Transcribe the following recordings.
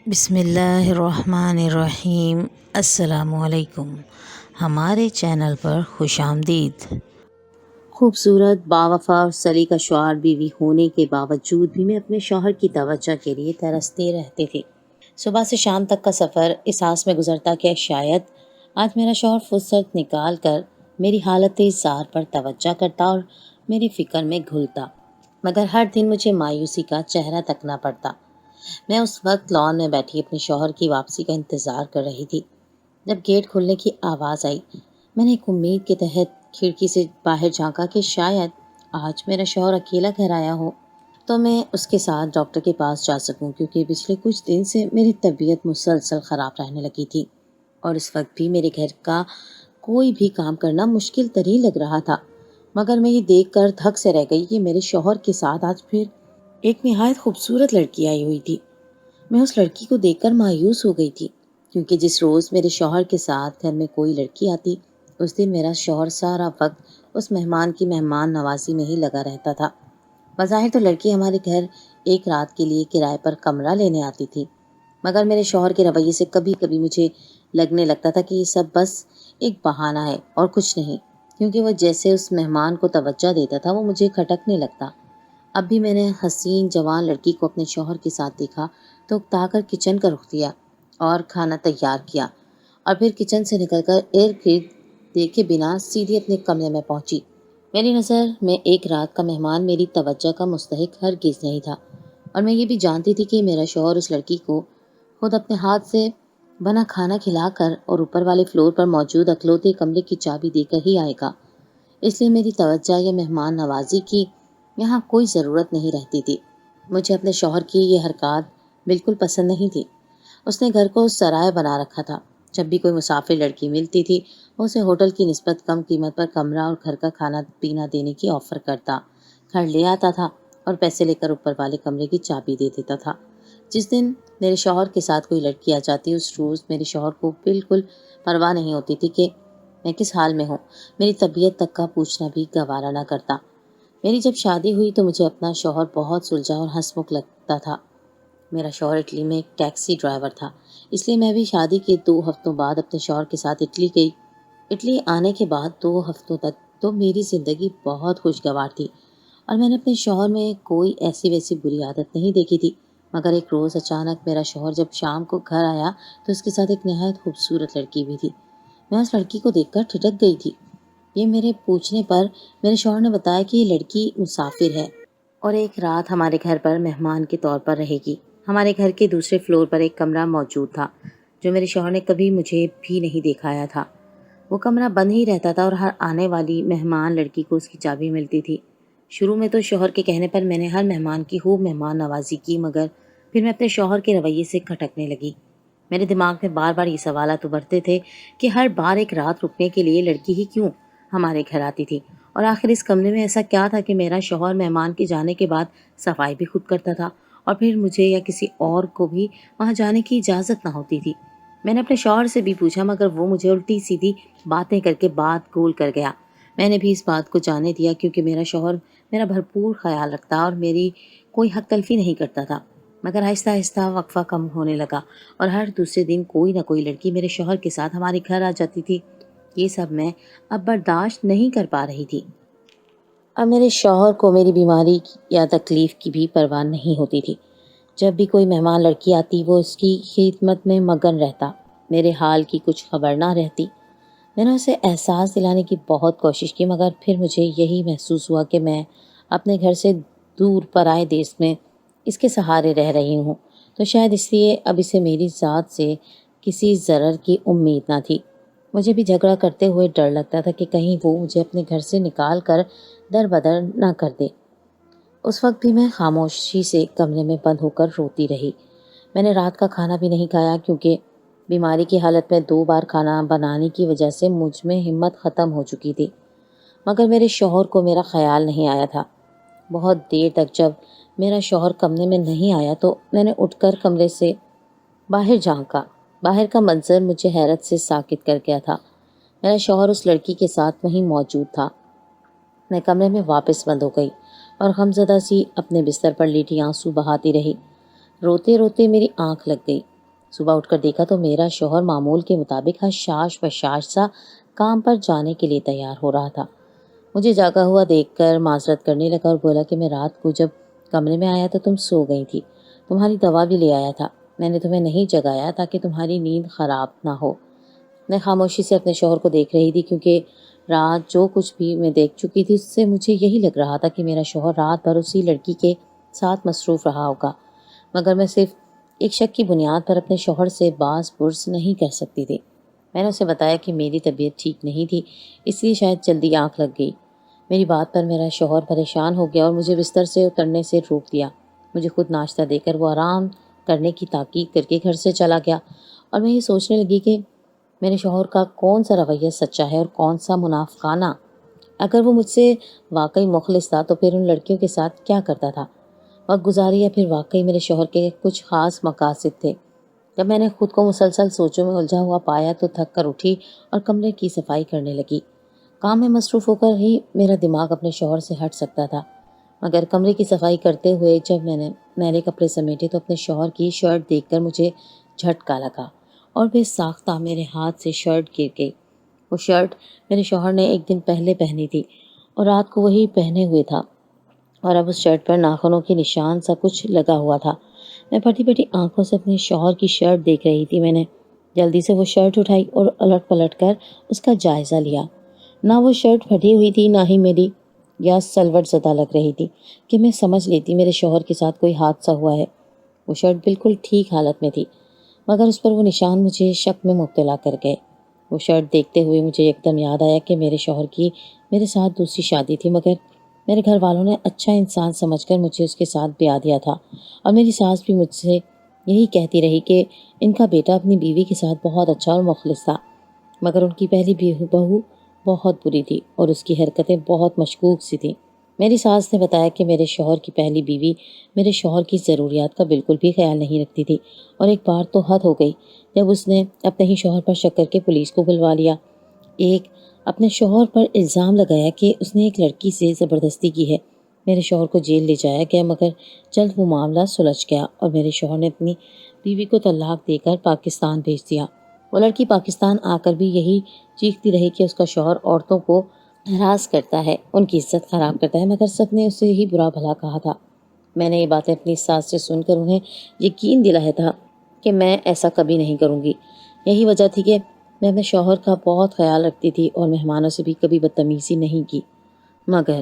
بسم اللہ الرحمن الرحیم۔ السلام علیکم، ہمارے چینل پر خوش آمدید۔ خوبصورت، باوفا اور سلیقہ شعار بیوی ہونے کے باوجود بھی میں اپنے شوہر کی توجہ کے لیے ترستے رہتے تھے۔ صبح سے شام تک کا سفر اس آس میں گزرتا کہ شاید آج میرا شوہر فرصت نکال کر میری حالت زار پر توجہ کرتا اور میری فکر میں گھلتا، مگر ہر دن مجھے مایوسی کا چہرہ تکنا پڑتا۔ میں اس وقت لان میں بیٹھی اپنے شوہر کی واپسی کا انتظار کر رہی تھی۔ جب گیٹ کھلنے کی آواز آئی، میں نے ایک امید کے تحت کھڑکی سے باہر جھانکا کہ شاید آج میرا شوہر اکیلا گھر آیا ہو تو میں اس کے ساتھ ڈاکٹر کے پاس جا سکوں، کیونکہ پچھلے کچھ دن سے میری طبیعت مسلسل خراب رہنے لگی تھی اور اس وقت بھی میرے گھر کا کوئی بھی کام کرنا مشکل ترین لگ رہا تھا۔ مگر میں یہ دیکھ کر دھک سے رہ گئی کہ میرے شوہر کے ساتھ آج پھر ایک نہایت خوبصورت لڑکی آئی ہوئی تھی۔ میں اس لڑکی کو دیکھ کر مایوس ہو گئی تھی، کیونکہ جس روز میرے شوہر کے ساتھ گھر میں کوئی لڑکی آتی، اس دن میرا شوہر سارا وقت اس مہمان کی مہمان نوازی میں ہی لگا رہتا تھا۔ بظاہر تو لڑکی ہمارے گھر ایک رات کے لیے کرائے پر کمرہ لینے آتی تھی، مگر میرے شوہر کے رویے سے کبھی کبھی مجھے لگنے لگتا تھا کہ یہ سب بس ایک بہانہ ہے اور کچھ نہیں، کیونکہ وہ جیسے اس مہمان کو توجہ دیتا تھا وہ مجھے کھٹکنے لگتا۔ اب بھی میں نے حسین جوان لڑکی کو اپنے شوہر کے ساتھ دیکھا تو اکتا کر کچن کا رخ دیا اور کھانا تیار کیا، اور پھر کچن سے نکل کر ارد گرد دیکھے بنا سیدھی اپنے کمرے میں پہنچی۔ میری نظر میں ایک رات کا مہمان میری توجہ کا مستحق ہرگز نہیں تھا، اور میں یہ بھی جانتی تھی کہ میرا شوہر اس لڑکی کو خود اپنے ہاتھ سے بنا کھانا کھلا کر اور اوپر والے فلور پر موجود اکلوتے کمرے کی چابی دے کر ہی آئے گا، اس لیے میری توجہ یا مہمان نوازی کی یہاں کوئی ضرورت نہیں رہتی تھی۔ مجھے اپنے شوہر کی یہ حرکات بالکل پسند نہیں تھی۔ اس نے گھر کو سرائے بنا رکھا تھا۔ جب بھی کوئی مسافر لڑکی ملتی تھی وہ اسے ہوٹل کی نسبت کم قیمت پر کمرہ اور گھر کا کھانا پینا دینے کی آفر کرتا، گھر لے آتا تھا اور پیسے لے کر اوپر والے کمرے کی چابی دے دیتا تھا۔ جس دن میرے شوہر کے ساتھ کوئی لڑکی آ جاتی، اس روز میرے شوہر کو بالکل پرواہ نہیں ہوتی تھی کہ میں کس حال میں ہوں، میری طبیعت تک کا پوچھنا بھی گوارا نہ کرتا۔ میری جب شادی ہوئی تو مجھے اپنا شوہر بہت سلجھا اور ہنسمکھ لگتا تھا۔ میرا شوہر اٹلی میں ایک ٹیکسی ڈرائیور تھا، اس لیے میں بھی شادی کے 2 ہفتوں بعد اپنے شوہر کے ساتھ اٹلی گئی۔ اٹلی آنے کے بعد 2 ہفتوں تک تو میری زندگی بہت خوشگوار تھی اور میں نے اپنے شوہر میں کوئی ایسی ویسی بری عادت نہیں دیکھی تھی۔ مگر ایک روز اچانک میرا شوہر جب شام کو گھر آیا تو اس کے ساتھ ایک نہایت خوبصورت لڑکی بھی تھی۔ میں اس لڑکی کو دیکھ کر ٹھٹک گئی تھی۔ یہ میرے پوچھنے پر میرے شوہر نے بتایا کہ یہ لڑکی مسافر ہے اور ایک رات ہمارے گھر پر مہمان کے طور پر رہے گی۔ ہمارے گھر کے دوسرے فلور پر ایک کمرہ موجود تھا جو میرے شوہر نے کبھی مجھے بھی نہیں دکھایا تھا۔ وہ کمرہ بند ہی رہتا تھا اور ہر آنے والی مہمان لڑکی کو اس کی چابی ملتی تھی۔ شروع میں تو شوہر کے کہنے پر میں نے ہر مہمان کی خوب مہمان نوازی کی، مگر پھر میں اپنے شوہر کے رویے سے کھٹکنے لگی۔ میرے دماغ میں بار بار یہ سوالات ابھرتے تھے کہ ہر بار ایک رات رکنے کے لیے لڑکی ہی کیوں ہمارے گھر آتی تھی، اور آخر اس کمرے میں ایسا کیا تھا کہ میرا شوہر مہمان کے جانے کے بعد صفائی بھی خود کرتا تھا اور پھر مجھے یا کسی اور کو بھی وہاں جانے کی اجازت نہ ہوتی تھی۔ میں نے اپنے شوہر سے بھی پوچھا، مگر وہ مجھے الٹی سیدھی باتیں کر کے بات گول کر گیا۔ میں نے بھی اس بات کو جانے دیا کیونکہ میرا شوہر میرا بھرپور خیال رکھتا اور میری کوئی حق تلفی نہیں کرتا تھا۔ مگر آہستہ آہستہ وقفہ کم ہونے لگا اور ہر دوسرے دن کوئی نہ کوئی لڑکی میرے شوہر کے ساتھ ہمارے گھر آ جاتی تھی۔ یہ سب میں اب برداشت نہیں کر پا رہی تھی۔ اب میرے شوہر کو میری بیماری یا تکلیف کی بھی پرواہ نہیں ہوتی تھی۔ جب بھی کوئی مہمان لڑکی آتی وہ اس کی خدمت میں مگن رہتا، میرے حال کی کچھ خبر نہ رہتی۔ میں نے اسے احساس دلانے کی بہت کوشش کی، مگر پھر مجھے یہی محسوس ہوا کہ میں اپنے گھر سے دور پرائے دیس میں اس کے سہارے رہ رہی ہوں، تو شاید اس لیے اب اسے میری ذات سے کسی ضرر کی امید نہ تھی۔ مجھے بھی جھگڑا کرتے ہوئے ڈر لگتا تھا کہ کہیں وہ مجھے اپنے گھر سے نکال کر در بدر نہ کر دے۔ اس وقت بھی میں خاموشی سے کمرے میں بند ہو کر روتی رہی۔ میں نے رات کا کھانا بھی نہیں کھایا کیونکہ بیماری کی حالت میں 2 بار کھانا بنانے کی وجہ سے مجھ میں ہمت ختم ہو چکی تھی۔ مگر میرے شوہر کو میرا خیال نہیں آیا تھا۔ بہت دیر تک جب میرا شوہر کمرے میں نہیں آیا تو میں نے اٹھ کر کمرے سے باہر جھانکا۔ باہر کا منظر مجھے حیرت سے ساکت کر گیا تھا۔ میرا شوہر اس لڑکی کے ساتھ وہیں موجود تھا۔ میں کمرے میں واپس بند ہو گئی اور غمزدہ سی اپنے بستر پر لیٹی آنسو بہاتی رہی۔ روتے روتے میری آنکھ لگ گئی۔ صبح اٹھ کر دیکھا تو میرا شوہر معمول کے مطابق حشاش بشاش سا کام پر جانے کے لیے تیار ہو رہا تھا۔ مجھے جاگا ہوا دیکھ کر معذرت کرنے لگا اور بولا کہ میں رات کو جب کمرے میں آیا تو تم سو گئی تھی، تمہاری دوا بھی لے آیا تھا، میں نے تمہیں نہیں جگایا تاکہ تمہاری نیند خراب نہ ہو۔ میں خاموشی سے اپنے شوہر کو دیکھ رہی تھی، کیونکہ رات جو کچھ بھی میں دیکھ چکی تھی اس سے مجھے یہی لگ رہا تھا کہ میرا شوہر رات بھر اسی لڑکی کے ساتھ مصروف رہا ہوگا، مگر میں صرف ایک شک کی بنیاد پر اپنے شوہر سے باز پرس نہیں کر سکتی تھی۔ میں نے اسے بتایا کہ میری طبیعت ٹھیک نہیں تھی، اس لیے شاید جلدی آنکھ لگ گئی۔ میری بات پر میرا شوہر پریشان ہو گیا اور مجھے بستر سے اترنے سے روک دیا۔ مجھے خود ناشتہ دے کر وہ آرام کرنے کی تاکید کر کے گھر سے چلا گیا، اور میں یہ سوچنے لگی کہ میرے شوہر کا کون سا رویہ سچا ہے اور کون سا منافقانہ۔ اگر وہ مجھ سے واقعی مخلص تھا تو پھر ان لڑکیوں کے ساتھ کیا کرتا تھا؟ وقت گزاری یا پھر واقعی میرے شوہر کے کچھ خاص مقاصد تھے؟ جب میں نے خود کو مسلسل سوچوں میں الجھا ہوا پایا تو تھک کر اٹھی اور کمرے کی صفائی کرنے لگی۔ کام میں مصروف ہو کر ہی میرا دماغ اپنے شوہر سے ہٹ سکتا تھا، مگر کمرے کی صفائی کرتے ہوئے جب میں نے میلے کپڑے سمیٹے تو اپنے شوہر کی شرٹ دیکھ کر مجھے جھٹکا لگا اور بے ساختہ میرے ہاتھ سے شرٹ گر گئی۔ وہ شرٹ میرے شوہر نے ایک دن پہلے پہنی تھی اور رات کو وہی پہنے ہوئے تھا، اور اب اس شرٹ پر ناخنوں کے نشان سا کچھ لگا ہوا تھا۔ میں پھٹی پھٹی آنکھوں سے اپنے شوہر کی شرٹ دیکھ رہی تھی۔ میں نے جلدی سے وہ شرٹ اٹھائی اور الٹ پلٹ کر اس کا جائزہ لیا۔ نہ وہ شرٹ پھٹی ہوئی تھی، نہ ہی میری یا سلوٹ زدہ لگ رہی تھی کہ میں سمجھ لیتی میرے شوہر کے ساتھ کوئی حادثہ ہوا ہے۔ وہ شرٹ بالکل ٹھیک حالت میں تھی، مگر اس پر وہ نشان مجھے شک میں مبتلا کر گئے۔ وہ شرٹ دیکھتے ہوئے مجھے ایک دم یاد آیا کہ میرے شوہر کی میرے ساتھ دوسری شادی تھی، مگر میرے گھر والوں نے اچھا انسان سمجھ کر مجھے اس کے ساتھ بیاہ دیا تھا، اور میری ساس بھی مجھ سے یہی کہتی رہی کہ ان کا بیٹا اپنی بیوی کے ساتھ بہت اچھا اور مخلص تھا، مگر ان کی پہلی بہو بہت بری تھی اور اس کی حرکتیں بہت مشکوک سی تھیں۔ میری ساس نے بتایا کہ میرے شوہر کی پہلی بیوی میرے شوہر کی ضروریات کا بالکل بھی خیال نہیں رکھتی تھی، اور ایک بار تو حد ہو گئی جب اس نے اپنے ہی شوہر پر شک کر کے پولیس کو بلوا لیا۔ اپنے شوہر پر الزام لگایا کہ اس نے ایک لڑکی سے زبردستی کی ہے۔ میرے شوہر کو جیل لے جایا گیا، مگر جلد وہ معاملہ سلجھ گیا اور میرے شوہر نے اپنی بیوی کو طلاق دے کر پاکستان بھیج دیا۔ وہ لڑکی پاکستان آ کر بھی یہی چیختی رہی کہ اس کا شوہر عورتوں کو ہراس کرتا ہے، ان کی عزت خراب کرتا ہے، مگر سب نے اسے ہی برا بھلا کہا تھا۔ میں نے یہ باتیں اپنی ساس سے سن کر انہیں یقین دلایا تھا کہ میں ایسا کبھی نہیں کروں گی۔ یہی وجہ تھی کہ میں اپنے شوہر کا بہت خیال رکھتی تھی اور مہمانوں سے بھی کبھی بدتمیزی نہیں کی، مگر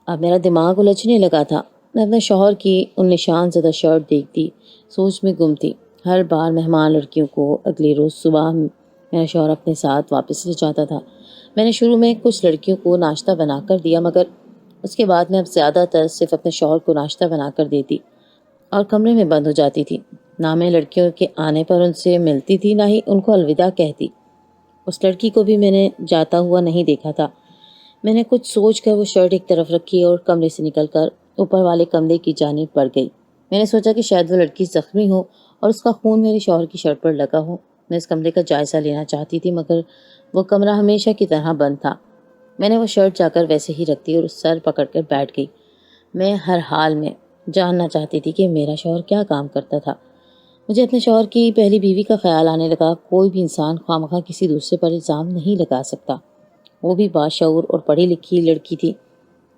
اب میرا دماغ الجھنے لگا تھا۔ میں اپنے شوہر کی ان نشان زدہ شرٹ دیکھتی سوچ میں گم تھی۔ ہر بار مہمان لڑکیوں کو اگلے روز صبح میرا شوہر اپنے ساتھ واپس لے جاتا تھا۔ میں نے شروع میں کچھ لڑکیوں کو ناشتہ بنا کر دیا، مگر اس کے بعد میں اب زیادہ تر صرف اپنے شوہر کو ناشتہ بنا کر دیتی اور کمرے میں بند ہو جاتی تھی۔ نہ میں لڑکیوں کے آنے پر ان سے ملتی تھی، نہ ہی ان کو الوداع کہتی۔ اس لڑکی کو بھی میں نے جاتا ہوا نہیں دیکھا تھا۔ میں نے کچھ سوچ کر وہ شرٹ ایک طرف رکھی اور کمرے سے نکل کر اوپر والے کمرے کی جانب بڑھ گئی۔ میں نے سوچا کہ شاید وہ لڑکی زخمی ہو اور اس کا خون میرے شوہر کی شرٹ پر لگا ہو۔ میں اس کمرے کا جائزہ لینا چاہتی تھی، مگر وہ کمرہ ہمیشہ کی طرح بند تھا۔ میں نے وہ شرٹ جا کر ویسے ہی رکھ دی اور سر پکڑ کر بیٹھ گئی۔ میں ہر حال میں جاننا چاہتی تھی کہ میرا شوہر کیا کام کرتا تھا۔ مجھے اپنے شوہر کی پہلی بیوی کا خیال آنے لگا۔ کوئی بھی انسان خواہ کسی دوسرے پر الزام نہیں لگا سکتا۔ وہ بھی باشعور اور پڑھی لکھی لڑکی تھی،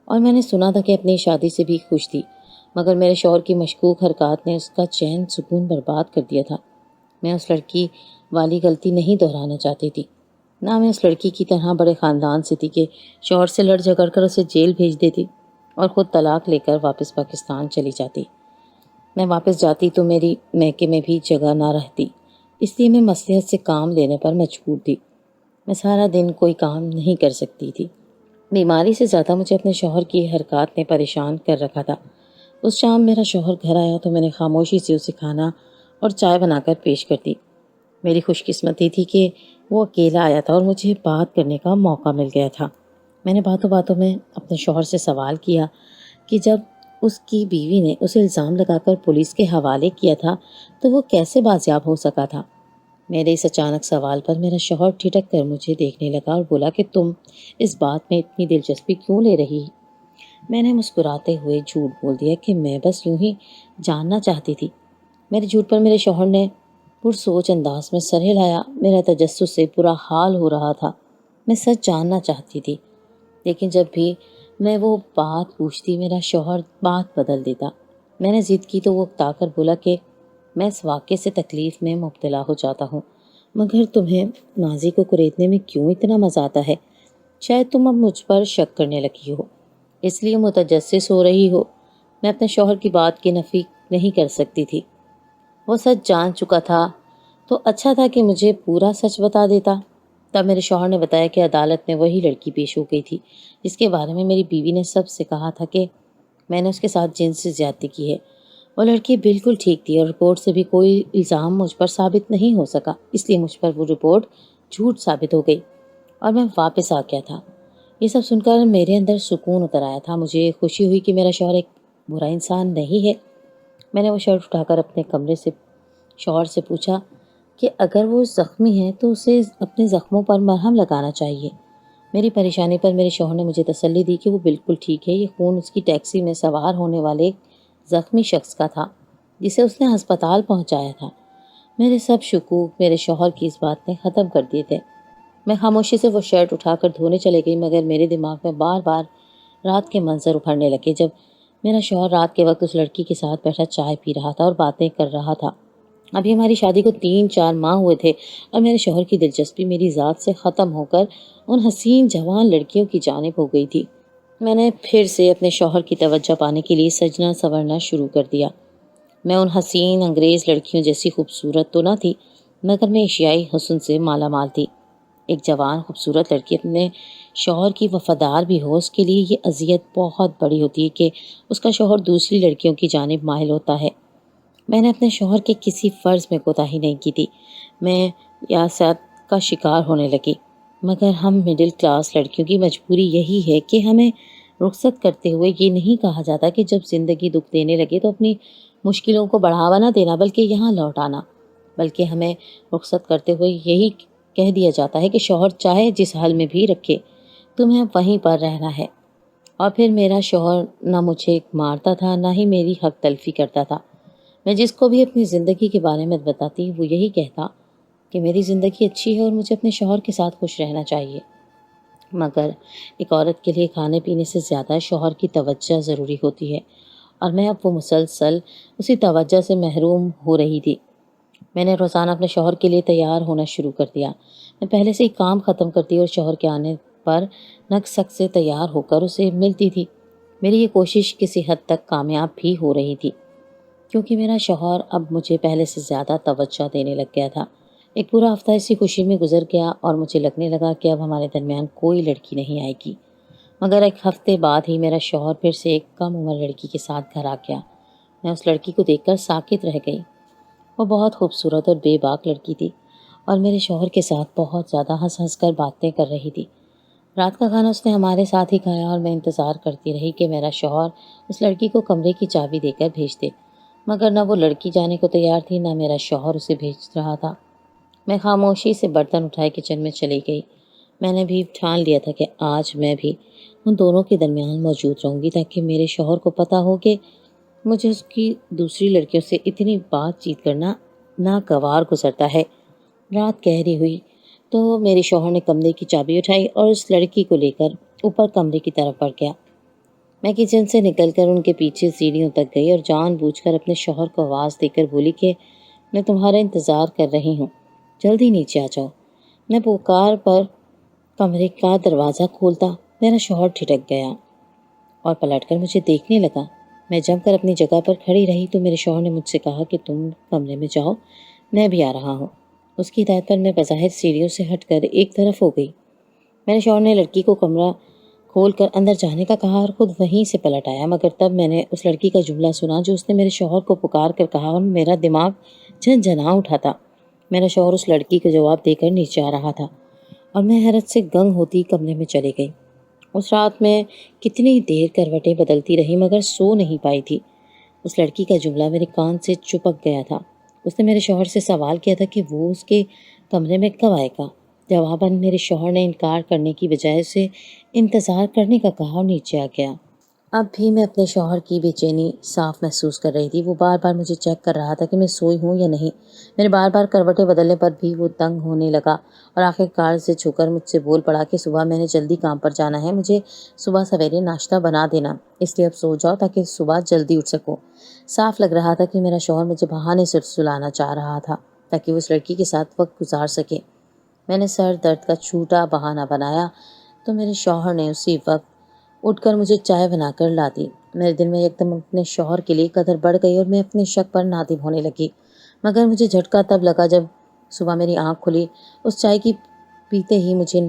اور میں نے سنا تھا کہ اپنی شادی سے بھی خوش تھی، مگر میرے شوہر کی مشکوک حرکات نے اس کا چین سکون برباد کر دیا تھا۔ میں اس لڑکی والی غلطی نہیں دہرانا چاہتی تھی، نہ میں اس لڑکی کی طرح بڑے خاندان سے تھی کہ شوہر سے لڑ جھگڑ کر اسے جیل بھیج دیتی اور خود طلاق لے کر واپس پاکستان چلی جاتی۔ میں واپس جاتی تو میری میکے میں بھی جگہ نہ رہتی، اس لیے میں مصلحت سے کام لینے پر مجبور تھی۔ میں سارا دن کوئی کام نہیں کر سکتی تھی۔ بیماری سے زیادہ مجھے اپنے شوہر کی حرکات نے پریشان کر رکھا تھا۔ اس شام میرا شوہر گھر آیا تو میں نے خاموشی سے اسے کھانا اور چائے بنا کر پیش کر دی۔ میری خوش قسمتی تھی کہ وہ اکیلا آیا تھا اور مجھے بات کرنے کا موقع مل گیا تھا۔ میں نے باتوں باتوں میں اپنے شوہر سے سوال کیا کہ جب اس کی بیوی نے اسے الزام لگا کر پولیس کے حوالے کیا تھا تو وہ کیسے بازیاب ہو سکا تھا۔ میرے اس اچانک سوال پر میرا شوہر ٹھٹک کر مجھے دیکھنے لگا اور بولا کہ تم اس بات میں اتنی دلچسپی کیوں لے رہی؟ میں نے مسکراتے ہوئے جھوٹ بول دیا کہ میں بس یوں ہی جاننا چاہتی تھی۔ میرے جھوٹ پر میرے شوہر نے پرسوچ انداز میں سر ہلایا۔ میرا تجسس سے برا حال ہو رہا تھا۔ میں سچ جاننا چاہتی تھی، لیکن جب بھی میں وہ بات پوچھتی میرا شوہر بات بدل دیتا۔ میں نے ضد کی تو وہ اکتا کر بولا کہ میں اس واقعے سے تکلیف میں مبتلا ہو جاتا ہوں، مگر تمہیں ماضی کو کریدنے میں کیوں اتنا مزہ آتا ہے؟ شاید تم اب مجھ پر شک کرنے لگی ہو، اس لیے متجسس ہو رہی ہو۔ میں اپنے شوہر کی بات کی نفی نہیں کر سکتی تھی۔ وہ سچ جان چکا تھا تو اچھا تھا کہ مجھے پورا سچ بتا دیتا۔ تب میرے شوہر نے بتایا کہ عدالت میں وہی لڑکی پیش ہو گئی تھی جس کے بارے میں میری بیوی نے سب سے کہا تھا کہ میں نے اس کے ساتھ جنسی زیادتی کی ہے۔ وہ لڑکی بالکل ٹھیک تھی اور رپورٹ سے بھی کوئی الزام مجھ پر ثابت نہیں ہو سکا، اس لیے مجھ پر وہ رپورٹ جھوٹ ثابت ہو گئی اور میں واپس آ گیا تھا۔ یہ سب سن کر میرے اندر سکون اتر آیا تھا۔ مجھے خوشی ہوئی کہ میرا شوہر ایک برا انسان نہیں ہے۔ میں نے وہ شرٹ اٹھا کر اپنے کمرے سے شوہر سے پوچھا کہ اگر وہ زخمی ہے تو اسے اپنے زخموں پر مرہم لگانا چاہیے۔ میری پریشانی پر میرے شوہر نے مجھے تسلی دی کہ وہ بالکل ٹھیک ہے۔ یہ خون اس کی ٹیکسی میں سوار ہونے والے ایک زخمی شخص کا تھا جسے اس نے ہسپتال پہنچایا تھا۔ میرے سب شکوک میرے شوہر کی اس بات نے ختم کر دیے تھے۔ میں خاموشی سے وہ شرٹ اٹھا کر دھونے چلے گئی، مگر میرے دماغ میں بار بار رات کے منظر ابھرنے لگے جب میرا شوہر رات کے وقت اس لڑکی کے ساتھ بیٹھا چائے پی رہا تھا اور باتیں کر رہا تھا۔ ابھی ہماری شادی کو 3-4 ماہ ہوئے تھے اور میرے شوہر کی دلچسپی میری ذات سے ختم ہو کر ان حسین جوان لڑکیوں کی جانب ہو گئی تھی۔ میں نے پھر سے اپنے شوہر کی توجہ پانے کے لیے سجنا سنورنا شروع کر دیا۔ میں ان حسین انگریز لڑکیوں جیسی خوبصورت تو نہ تھی، مگر میں ایشیائی حسن سے مالا مال تھی۔ ایک جوان خوبصورت لڑکی اپنے شوہر کی وفادار بھی ہو، اس کے لیے یہ اذیت بہت بڑی ہوتی ہے کہ اس کا شوہر دوسری لڑکیوں کی جانب مائل ہوتا ہے۔ میں نے اپنے شوہر کے کسی فرض میں کوتاہی نہیں کی تھی۔ میں یاست کا شکار ہونے لگی، مگر ہم مڈل کلاس لڑکیوں کی مجبوری یہی ہے کہ ہمیں رخصت کرتے ہوئے یہ نہیں کہا جاتا کہ جب زندگی دکھ دینے لگے تو اپنی مشکلوں کو بڑھاوا نہ دینا بلکہ یہاں لوٹ آنا، بلکہ ہمیں رخصت کرتے ہوئے یہی کہہ دیا جاتا ہے کہ شوہر چاہے جس حال میں بھی رکھے تمہیں وہیں پر رہنا ہے۔ اور پھر میرا شوہر نہ مجھے مارتا تھا نہ ہی میری حق تلفی کرتا تھا۔ میں جس کو بھی اپنی زندگی کے بارے میں بتاتی وہ یہی کہتا کہ میری زندگی اچھی ہے اور مجھے اپنے شوہر کے ساتھ خوش رہنا چاہیے، مگر ایک عورت کے لیے کھانے پینے سے زیادہ شوہر کی توجہ ضروری ہوتی ہے، اور میں اب وہ مسلسل اسی توجہ سے محروم ہو رہی تھی۔ میں نے روزانہ اپنے شوہر کے لیے تیار ہونا شروع کر دیا۔ میں پہلے سے ہی کام ختم کرتی اور شوہر کے آنے پر نک سک سے تیار ہو کر اسے ملتی تھی۔ میری یہ کوشش کسی حد تک کامیاب بھی ہو رہی تھی، کیونکہ میرا شوہر اب مجھے پہلے سے زیادہ توجہ دینے لگ گیا تھا۔ ایک پورا ہفتہ اسی خوشی میں گزر گیا اور مجھے لگنے لگا کہ اب ہمارے درمیان کوئی لڑکی نہیں آئے گی، مگر ایک ہفتے بعد ہی میرا شوہر پھر سے ایک کم عمر لڑکی کے ساتھ گھر آ گیا۔ میں اس لڑکی کو دیکھ کر ساکت رہ گئی۔ وہ بہت خوبصورت اور بے باک لڑکی تھی اور میرے شوہر کے ساتھ بہت زیادہ ہنس ہنس کر باتیں کر رہی تھی۔ رات کا کھانا اس نے ہمارے ساتھ ہی کھایا اور میں انتظار کرتی رہی کہ میرا شوہر اس لڑکی کو کمرے کی چابی دے کر بھیج دے، مگر نہ وہ لڑکی جانے کو تیار تھی نہ میرا شوہر اسے بھیج رہا تھا۔ میں خاموشی سے برتن اٹھائے کچن میں چلی گئی۔ میں نے بھی ٹھان لیا تھا کہ آج میں بھی ان دونوں کے درمیان موجود رہوں گی تاکہ میرے شوہر کو پتہ ہو کہ مجھے اس کی دوسری لڑکیوں سے اتنی بات چیت کرنا ناگوار گزرتا ہے۔ رات گہری ہوئی تو میرے شوہر نے کمرے کی چابی اٹھائی اور اس لڑکی کو لے کر اوپر کمرے کی طرف بڑھ گیا۔ میں کچن سے نکل کر ان کے پیچھے سیڑھیوں تک گئی اور جان بوجھ کر اپنے شوہر کو آواز دے کر بولی کہ میں تمہارا انتظار کر رہی ہوں، جلدی نیچے آ جاؤ۔ میں پکار پر کمرے کا دروازہ کھولتا میرا شوہر ٹھٹک گیا اور پلٹ کر مجھے دیکھنے لگا۔ میں جم کر اپنی جگہ پر کھڑی رہی تو میرے شوہر نے مجھ سے کہا کہ تم کمرے میں جاؤ، میں بھی آ رہا ہوں۔ اس کی ہدایت پر میں بظاہر سیڑھیوں سے ہٹ کر ایک طرف ہو گئی۔ میرے شوہر نے لڑکی کو کمرہ کھول کر اندر جانے کا کہا اور خود وہیں سے پلٹ آیا، مگر تب میں نے اس لڑکی کا جملہ سنا جو اس نے میرے شوہر کو پکار کر کہا اور میرا دماغ جھنجھنا اٹھا تھا۔ میرا شوہر اس لڑکی کو جواب دے کر نیچے آ رہا تھا اور میں حیرت سے گنگ ہوتی کمرے میں چلی گئی۔ اس رات میں کتنی دیر کروٹیں بدلتی رہی مگر سو نہیں پائی تھی۔ اس لڑکی کا جملہ میرے کان سے چپک گیا تھا۔ اس نے میرے شوہر سے سوال کیا تھا کہ وہ اس کے کمرے میں کب آئے گا۔ جواباً میرے شوہر نے انکار کرنے کی بجائے اسے انتظار کرنے کا کہا اور نیچے آ گیا۔ اب بھی میں اپنے شوہر کی بے چینی صاف محسوس کر رہی تھی۔ وہ بار بار مجھے چیک کر رہا تھا کہ میں سوئی ہوں یا نہیں۔ میرے بار بار کروٹیں بدلنے پر بھی وہ تنگ ہونے لگا اور آخر کار سے چھو کر مجھ سے بول پڑا کہ صبح میں نے جلدی کام پر جانا ہے، مجھے صبح سویرے ناشتہ بنا دینا، اس لیے اب سو جاؤ تاکہ صبح جلدی اٹھ سکو۔ صاف لگ رہا تھا کہ میرا شوہر مجھے بہانے سے سلانا چاہ رہا تھا تاکہ وہ اس لڑکی کے ساتھ وقت گزار سکے۔ میں نے سر درد کا چھوٹا بہانہ بنایا تو میرے شوہر نے اسی وقت اٹھ کر مجھے چائے بنا کر لا دی۔ میرے دل میں ایک دم اپنے شوہر کے لیے قدر بڑھ گئی اور میں اپنے شک پر نادم ہونے لگی، مگر مجھے جھٹکا تب لگا جب صبح میری آنکھ کھلی۔ اس چائے کی پیتے ہی مجھے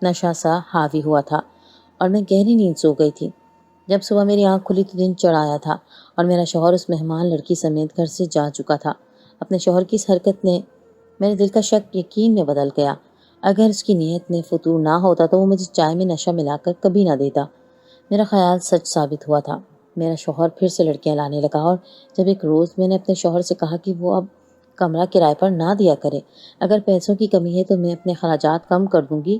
نشہ سا حاوی ہوا تھا اور میں گہری نیند سو گئی تھی۔ جب صبح میری آنکھ کھلی تو دن چڑھ آیا تھا اور میرا شوہر اس مہمان لڑکی سمیت گھر سے جا چکا تھا۔ اپنے شوہر کی اس حرکت نے میرے دل کا شک یقین میں بدل گیا۔ اگر اس کی نیت میں فتور نہ ہوتا تو وہ مجھے چائے میں نشہ ملا کر کبھی نہ دیتا۔ میرا خیال سچ ثابت ہوا تھا۔ میرا شوہر پھر سے لڑکیاں لانے لگا اور جب ایک روز میں نے اپنے شوہر سے کہا کہ وہ اب کمرہ کرائے پر نہ دیا کرے، اگر پیسوں کی کمی ہے تو میں اپنے خراجات کم کر دوں گی،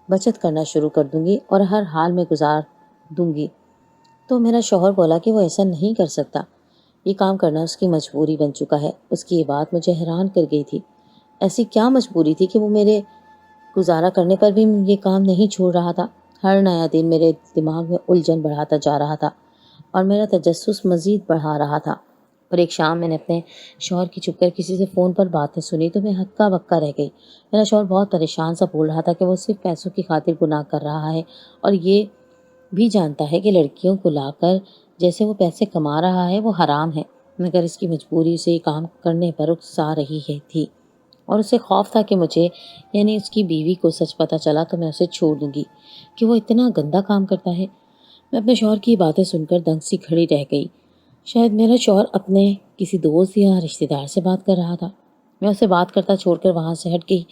بچت کرنا شروع کر دوں گی اور ہر حال میں گزار دوں گی، تو میرا شوہر بولا کہ وہ ایسا نہیں کر سکتا، یہ کام کرنا اس کی مجبوری بن چکا ہے۔ اس کی یہ بات مجھے حیران کر گئی تھی۔ ایسی کیا مجبوری تھی کہ وہ میرے گزارا کرنے پر بھی یہ کام نہیں چھوڑ رہا تھا؟ ہر نیا دن میرے دماغ میں الجھن بڑھاتا جا رہا تھا اور میرا تجسس مزید بڑھا رہا تھا۔ اور ایک شام میں نے اپنے شوہر کی چھپ کر کسی سے فون پر باتیں سنی تو میں ہکا بکا رہ گئی۔ میرا شوہر بہت پریشان سا بول رہا تھا کہ وہ صرف پیسوں کی خاطر گناہ کر رہا ہے اور یہ بھی جانتا ہے کہ لڑکیوں کو لا کر جیسے وہ پیسے کما رہا ہے وہ حرام ہے، مگر اس کی مجبوری اسے یہ کام کرنے پر اکسا رہی تھی اور اسے خوف تھا کہ مجھے یعنی اس کی بیوی کو سچ پتہ چلا تو میں اسے چھوڑ دوں گی کہ وہ اتنا گندا کام کرتا ہے۔ میں اپنے شوہر کی باتیں سن کر دنگ سی کھڑی رہ گئی۔ شاید میرا شوہر اپنے کسی دوست یا رشتہ دار سے بات کر رہا تھا۔ میں اسے بات کرتا چھوڑ کر وہاں سے ہٹ گئی۔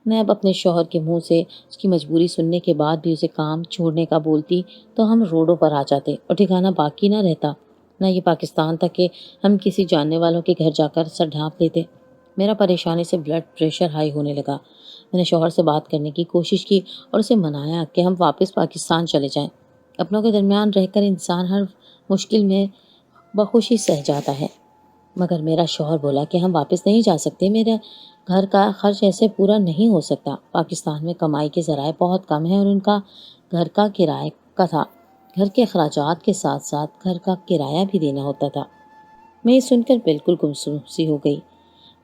میں اب اپنے شوہر کے منہ سے اس کی مجبوری سننے کے بعد بھی اسے کام چھوڑنے کا بولتی تو ہم روڈوں پر آ جاتے اور ٹھکانہ باقی نہ رہتا، نہ یہ پاکستان تک کہ ہم کسی جاننے والوں کے گھر جا کر سر ڈھانپ لیتے۔ میرا پریشانی سے بلڈ پریشر ہائی ہونے لگا۔ میں نے شوہر سے بات کرنے کی کوشش کی اور اسے منایا کہ ہم واپس پاکستان چلے جائیں۔ اپنوں کے درمیان رہ کر انسان ہر مشکل میں بخوشی سہ جاتا ہے، مگر میرا شوہر بولا کہ ہم واپس نہیں جا سکتے، میرا گھر کا خرچ ایسے پورا نہیں ہو سکتا۔ پاکستان میں کمائی کے ذرائع بہت کم ہیں اور ان کا گھر کا کرایہ کا تھا، گھر کے اخراجات کے ساتھ ساتھ گھر کا کرایہ بھی دینا ہوتا تھا۔ میں یہ سن کر بالکل گمسم سی ہو گئی۔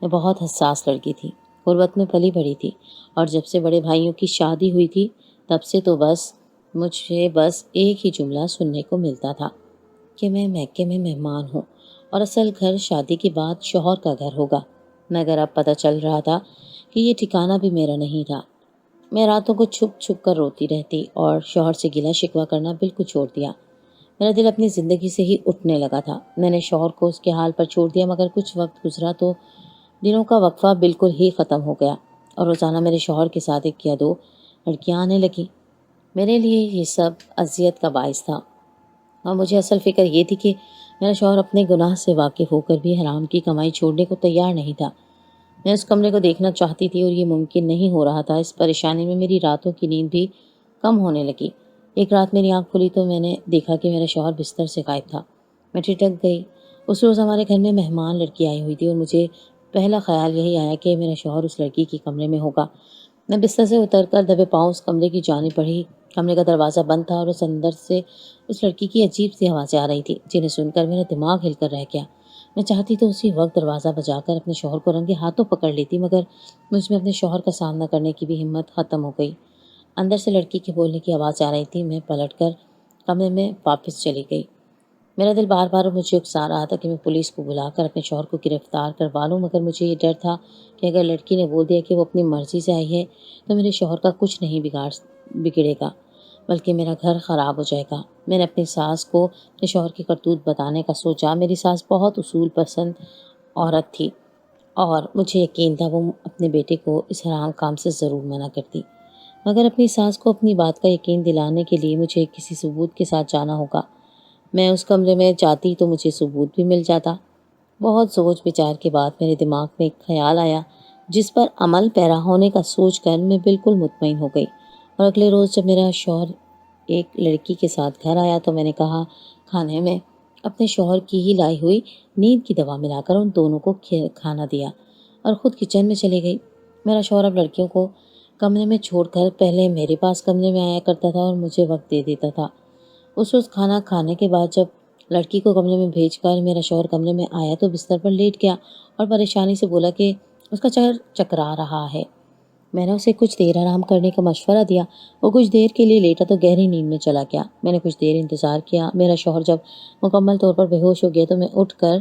میں بہت حساس لڑکی تھی، غربت میں پلی بڑھی تھی اور جب سے بڑے بھائیوں کی شادی ہوئی تھی تب سے تو مجھے بس ایک ہی جملہ سننے کو ملتا تھا کہ میں میکے میں مہمان ہوں اور اصل گھر شادی کے بعد شوہر کا گھر ہوگا، مگر اب پتہ چل رہا تھا کہ یہ ٹھکانہ بھی میرا نہیں تھا۔ میں راتوں کو چھپ چھپ کر روتی رہتی اور شوہر سے گلہ شکوہ کرنا بالکل چھوڑ دیا۔ میرا دل اپنی زندگی سے ہی اٹھنے لگا تھا۔ میں نے شوہر کو اس کے حال پر چھوڑ دیا، مگر کچھ وقت گزرا تو دنوں کا وقفہ بالکل ہی ختم ہو گیا اور روزانہ میرے شوہر کے ساتھ ایک یا دو لڑکیاں آنے لگیں۔ میرے لیے یہ سب اذیت کا باعث تھا اور مجھے اصل فکر یہ تھی کہ میرا شوہر اپنے گناہ سے واقف ہو کر بھی حرام کی کمائی چھوڑنے کو تیار نہیں تھا۔ میں اس کمرے کو دیکھنا چاہتی تھی اور یہ ممکن نہیں ہو رہا تھا۔ اس پریشانی میں میری راتوں کی نیند بھی کم ہونے لگی۔ ایک رات میری آنکھ کھلی تو میں نے دیکھا کہ میرا شوہر بستر سے غائب تھا۔ میں ٹھٹک گئی۔ اس روز ہمارے گھر میں مہمان لڑکی آئی ہوئی تھی اور مجھے پہلا خیال یہی آیا کہ میرا شوہر اس لڑکی کے کمرے میں ہوگا۔ میں بستر سے اتر کر دبے پاؤں اس کمرے کی جانب بڑھی۔ کمرے کا دروازہ بند تھا اور اس اندر سے اس لڑکی کی عجیب سی آوازیں آ رہی تھی جنہیں سن کر میرا دماغ ہل کر رہ گیا۔ میں چاہتی تو اسی وقت دروازہ بجا کر اپنے شوہر کو رنگے ہاتھوں پکڑ لیتی، مگر مجھ میں اپنے شوہر کا سامنا کرنے کی بھی ہمت ختم ہو گئی۔ اندر سے لڑکی کے بولنے کی آواز آ رہی تھی۔ میں پلٹ کر کمرے میں واپس چلی گئی۔ میرا دل بار بار مجھے اکسا رہا تھا کہ میں پولیس کو بلا کر اپنے شوہر کو گرفتار کروا لوں، مگر مجھے یہ ڈر تھا کہ اگر لڑکی نے بول دیا کہ وہ اپنی مرضی سے آئی ہے تو میرے شوہر کا کچھ نہیں بگڑے گا، بلکہ میرا گھر خراب ہو جائے گا۔ میں نے اپنی ساس کو اپنے شوہر کی کرتوت بتانے کا سوچا۔ میری ساس بہت اصول پسند عورت تھی اور مجھے یقین تھا وہ اپنے بیٹے کو اس حرام کام سے ضرور منع کرتی، مگر اپنی ساس کو اپنی بات کا یقین دلانے کے لیے مجھے کسی ثبوت کے ساتھ جانا ہوگا۔ میں اس کمرے میں جاتی تو مجھے ثبوت بھی مل جاتا۔ بہت سوچ بچار کے بعد میرے دماغ میں ایک خیال آیا جس پر عمل پیرا ہونے کا سوچ کر میں بالکل مطمئن ہو گئی، اور اگلے روز جب میرا شوہر ایک لڑکی کے ساتھ گھر آیا تو میں نے کہا کھانے میں اپنے شوہر کی ہی لائی ہوئی نیند کی دوا ملا کر ان دونوں کو کھانا دیا اور خود کچن میں چلی گئی۔ میرا شوہر اب لڑکیوں کو کمرے میں چھوڑ کر پہلے میرے پاس کمرے میں آیا کرتا تھا اور مجھے وقت دے دیتا تھا۔ اس روز کھانا کھانے کے بعد جب لڑکی کو کمرے میں بھیج کر میرا شوہر کمرے میں آیا تو بستر پر لیٹ گیا اور پریشانی سے بولا کہ اس کا چہر چکرا رہا ہے۔ میں نے اسے کچھ دیر آرام کرنے کا مشورہ دیا۔ وہ کچھ دیر کے لیے لیٹا تو گہری نیند میں چلا گیا۔ میں نے کچھ دیر انتظار کیا۔ میرا شوہر جب مکمل طور پر بے ہوش ہو گیا تو میں اٹھ کر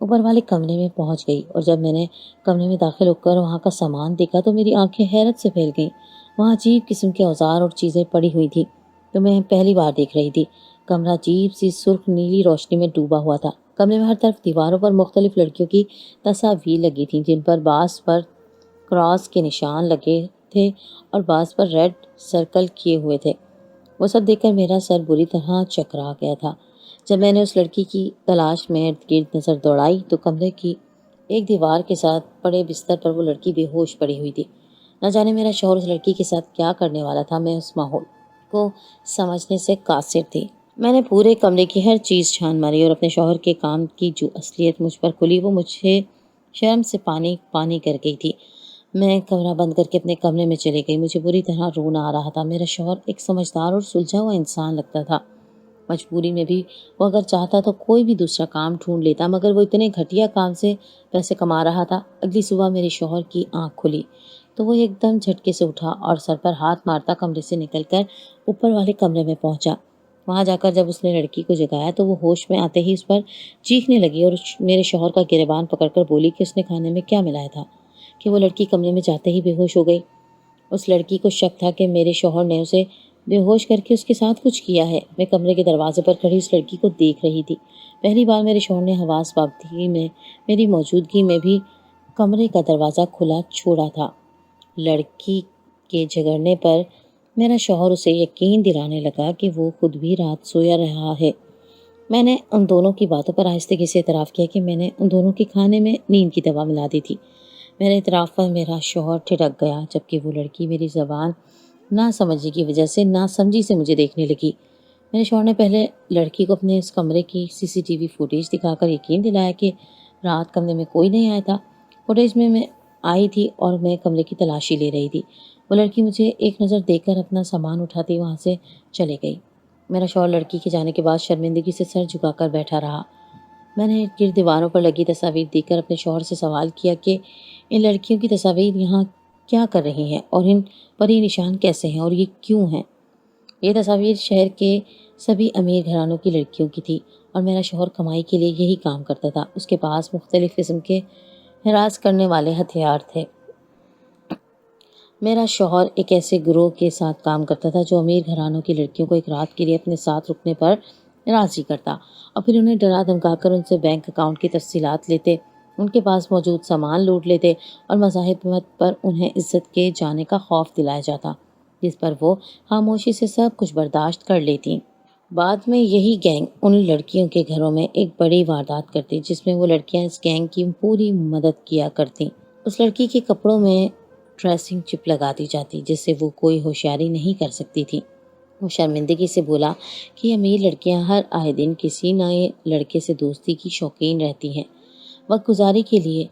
اوپر والے کمرے میں پہنچ گئی اور جب میں نے کمرے میں داخل ہو کر وہاں کا سامان دیکھا تو میری آنکھیں حیرت سے پھیل گئیں۔ وہاں عجیب قسم کے اوزار اور چیزیں پڑی ہوئی تھی تو میں پہلی بار دیکھ رہی تھی۔ کمرہ عجیب سی سرخ نیلی روشنی میں ڈوبا ہوا تھا۔ کمرے میں ہر طرف دیواروں پر مختلف لڑکیوں کی تصاویر لگی تھیں جن پر بعض پر کراس کے نشان لگے تھے اور بعض پر ریڈ سرکل کیے ہوئے تھے۔ وہ سب دیکھ کر میرا سر بری طرح چکرا گیا تھا۔ جب میں نے اس لڑکی کی تلاش میں ارد گرد نظر دوڑائی تو کمرے کی ایک دیوار کے ساتھ پڑے بستر پر وہ لڑکی بے ہوش پڑی ہوئی تھی۔ نہ جانے میرا شوہر اس لڑکی کے ساتھ کیا کرنے والا تھا۔ میں اس ماحول کو سمجھنے سے قاصر تھی۔ میں نے پورے کمرے کی ہر چیز چھان ماری اور اپنے شوہر کے کام کی جو اصلیت مجھ پر کھلی وہ مجھے شرم سے پانی پانی کر گئی تھی۔ میں کمرہ بند کر کے اپنے کمرے میں چلی گئی۔ مجھے بری طرح رونا آ رہا تھا۔ میرا شوہر ایک سمجھدار اور سلجھا ہوا انسان لگتا تھا۔ مجبوری میں بھی وہ اگر چاہتا تو کوئی بھی دوسرا کام ڈھونڈ لیتا، مگر وہ اتنے گھٹیا کام سے پیسے کما رہا تھا۔ اگلی صبح میرے شوہر کی آنکھ کھلی تو وہ ایک دم جھٹکے سے اٹھا اور سر پر ہاتھ مارتا کمرے سے نکل کر اوپر والے کمرے میں پہنچا۔ وہاں جا کر جب اس نے لڑکی کو جگایا تو وہ ہوش میں آتے ہی اس پر چیخنے لگی اور میرے شوہر کا گریبان پکڑ کر بولی کہ اس نے کھانے میں کیا ملایا تھا کہ وہ لڑکی کمرے میں جاتے ہی بے ہوش ہو گئی۔ اس لڑکی کو شک تھا کہ میرے شوہر نے اسے بے ہوش کر کے اس کے ساتھ کچھ کیا ہے۔ میں کمرے کے دروازے پر کھڑی اس لڑکی کو دیکھ رہی تھی۔ پہلی بار میرے شوہر نے حواس بابندگی میں میری موجودگی میں بھی کمرے کا دروازہ کھلا چھوڑا تھا۔ لڑکی کے جھگڑنے پر میرا شوہر اسے یقین دلانے لگا کہ وہ خود بھی رات سویا رہا ہے۔ میں نے ان دونوں کی باتوں پر آہستگی سے اعتراف کیا کہ میں نے ان دونوں کے کھانے میں نیند کی دوا ملا دی تھی۔ میرے اعتراف پر میرا شوہر ٹھٹک گیا جبکہ وہ لڑکی میری زبان نہ سمجھنے کی وجہ سے نہ سمجھی سے مجھے دیکھنے لگی۔ میرے شوہر نے پہلے لڑکی کو اپنے اس کمرے کی CCTV فوٹیج دکھا کر یقین دلایا کہ رات کمرے میں کوئی نہیں آیا تھا۔ فوٹیج میں آئی تھی اور میں کمرے کی تلاشی لے رہی تھی۔ وہ لڑکی مجھے ایک نظر دیکھ کر اپنا سامان اٹھاتی وہاں سے چلے گئی۔ میرا شوہر لڑکی کے جانے کے بعد شرمندگی سے سر جھکا کر بیٹھا رہا۔ میں نے ارد گرد دیواروں پر لگی تصاویر دیکھ کر اپنے شوہر سے سوال کیا کہ ان لڑکیوں کی تصاویر یہاں کیا کر رہی ہیں اور ان پر یہ نشان کیسے ہیں اور یہ کیوں ہیں؟ یہ تصاویر شہر کے سبھی امیر گھرانوں کی لڑکیوں کی تھی اور میرا شوہر کمائی کے لیے یہی کام کرتا تھا۔ اس کے پاس مختلف قسم کے ہراس کرنے والے ہتھیار تھے۔ میرا شوہر ایک ایسے گروہ کے ساتھ کام کرتا تھا جو امیر گھرانوں کی لڑکیوں کو ایک رات کے لیے اپنے ساتھ رکنے پر راضی کرتا اور پھر انہیں ڈرا دھمکا کر ان سے بینک اکاؤنٹ کی تفصیلات لیتے، ان کے پاس موجود سامان لوٹ لیتے اور مزاحمت پر انہیں عزت کے جانے کا خوف دلایا جاتا، جس پر وہ خاموشی سے سب کچھ برداشت کر لیتی۔ بعد میں یہی گینگ ان لڑکیوں کے گھروں میں ایک بڑی واردات کرتی جس میں وہ لڑکیاں اس گینگ کی پوری مدد کیا کرتیں۔ اس لڑکی کے کپڑوں میں ڈریسنگ چپ لگا دی جاتی جس سے وہ کوئی ہوشیاری نہیں کر سکتی تھی۔ وہ شرمندگی سے بولا کہ امیر لڑکیاں ہر آئے دن کسی نئے لڑکے سے دوستی کی شوقین رہتی ہیں، وقت گزاری کے لیے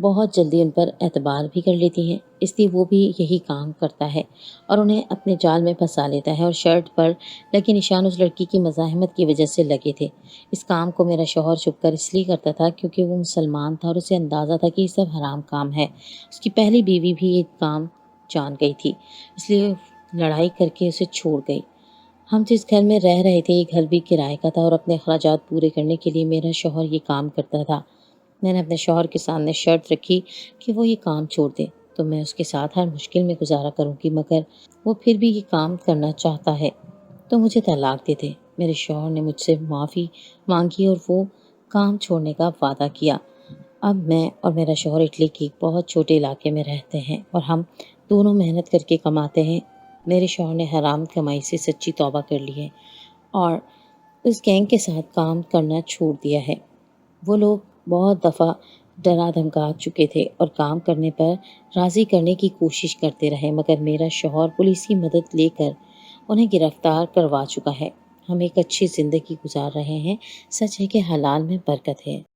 بہت جلدی ان پر اعتبار بھی کر لیتی ہیں، اس لیے وہ بھی یہی کام کرتا ہے اور انہیں اپنے جال میں پھنسا لیتا ہے۔ اور شرٹ پر لگے نشان اس لڑکی کی مزاحمت کی وجہ سے لگے تھے۔ اس کام کو میرا شوہر چھپ کر اس لیے کرتا تھا کیونکہ وہ مسلمان تھا اور اسے اندازہ تھا کہ یہ سب حرام کام ہے۔ اس کی پہلی بیوی بھی یہ کام جان گئی تھی، اس لیے لڑائی کر کے اسے چھوڑ گئی۔ ہم جس گھر میں رہ رہے تھے یہ گھر بھی کرائے کا تھا اور اپنے اخراجات پورے کرنے کے لیے میرا شوہر یہ کام کرتا تھا۔ میں نے اپنے شوہر کے سامنے شرط رکھی کہ وہ یہ کام چھوڑ دے تو میں اس کے ساتھ ہر مشکل میں گزارا کروں گی، مگر وہ پھر بھی یہ کام کرنا چاہتا ہے تو مجھے طلاق دے دے۔ میرے شوہر نے مجھ سے معافی مانگی اور وہ کام چھوڑنے کا وعدہ کیا۔ اب میں اور میرا شوہر اٹلی کے ایک بہت چھوٹے علاقے میں رہتے ہیں اور ہم دونوں محنت کر کے کماتے ہیں۔ میرے شوہر نے حرام کمائی سے سچی توبہ کر لی ہے اور اس گینگ کے ساتھ کام کرنا چھوڑ دیا ہے۔ وہ لوگ بہت دفعہ ڈرا دھمکا چکے تھے اور کام کرنے پر راضی کرنے کی کوشش کرتے رہے، مگر میرا شوہر پولیس کی مدد لے کر انہیں گرفتار کروا چکا ہے۔ ہم ایک اچھی زندگی گزار رہے ہیں۔ سچ ہے کہ حلال میں برکت ہے۔